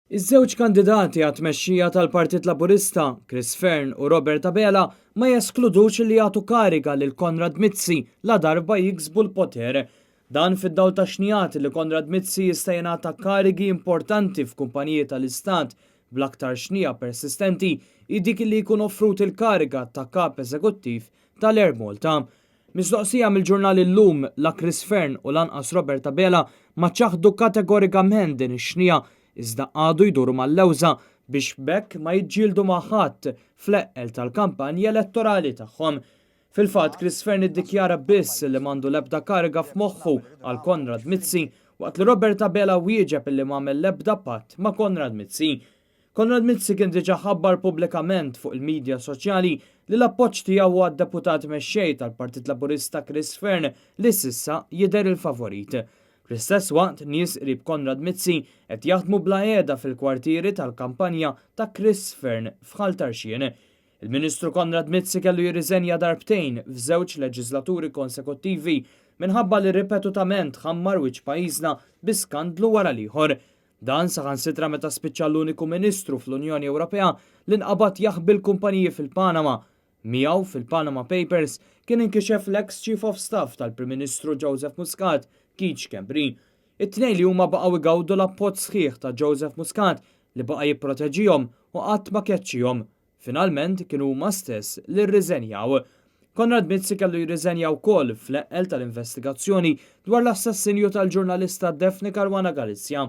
Iż-żewġ kandidati għat-tmexxija tal-Partit Laburista, Chris Fern u Robert Abela, ma jeskludux li jagħtu kariga lil Konrad Mizzi la darba jiksbu l-poter. Dan fid-dawl ta' xnijat li Konrad Mizzi jista' jingħata karigi importanti f'kumpaniji tal-Istat bl-aktar xnija persistenti dik li jkun offrut il-kariga ta' kap eżekuttiv tal-Air Malta. Mistoqsija mill-ġurnal Illum la Chris Fern u lanqas Robert Abela ma ċaħdu kategorikament din ix-xnija iżda għadu jduru mal-lewża biex bekk ma jiġġieldu ma' ħadd fl-eqqel tal-kampanja elettorali tagħhom. Fil-fatt Chris Fern iddikjara biss li m'għandu l-ebda kariga f'moħħu għal Konrad Mizzi waqt li Robert Abela wieġeb li m'għamel l-ebda patt ma' Konrad Mizzi. Konrad Mizzi kien diġà ħabbar pubblikament fuq il-medja soċjali li l-appoġġ tiegħu għad-deputat mexxej tal-Partit Laburista Chris Fern li s'issa jidher il-favorit. Fl-istess waqt nies qrib Konrad Mizzi qed jaħdmu bla qiegħda fil-kwartieri tal-kampanja ta' Chris Fern f'Ħaltarxien. Il-Ministru Konrad Mizzi kellu jirriżenja darbtejn f'żewġ leġislaturi konsekuttivi minħabba li ripetutament ħammar wiċċ pajjiżna bi skandlu wara l-ieħor. Dan saħansitra meta spiċċa l-uniku Ministru fl-Unjoni Ewropea li nqabad jaħbi l-kumpaniji fil-Panama. Miegħu fil-Panama Papers kien inkixef l-ex Chief of Staff tal-Prim Ministru Joseph Muscat, Keith Schembri. It-tnejn li huma baqgħu igawdu l-appoġġ sħiħ ta' Joseph Muscat li baqa' jipproteġihom u qatt ma keċċihom. Finalment kienu huma stess li rriżenjaw. Konrad Mizzi kellu jirriżenja wkoll fl-eqqel tal-investigazzjoni dwar l-assassinju tal-ġurnalista Daphne Caruana Galizia.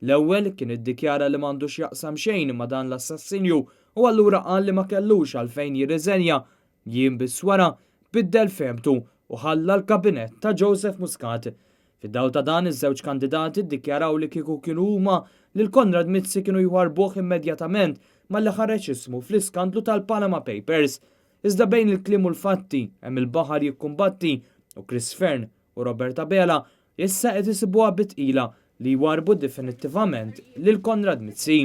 L-ewwel kien iddikjara li m'għandux jaqsam xejn ma' dan l-assassinju u allura qal li ma kellux għalfejn jirriżenja. Jiem biss wara biddel femtu u ħalla l-kabinett ta' Joseph Muscat. Fid-dawl ta' dan iż-żewġ kandidati ddikjaraw li kieku kienu huma li l-Konrad Mizzi kienu jwarbuh immedjatament malli ħareġ ismu fl-iskandlu tal-Panama Papers. Iżda bejn il-kliem u l-fatti hemm il-baħar jikkumbatti u Chris Fern u Robert Abela issa qed isibuha bitqila li jwarbu definittivament lil Konrad Mizzi.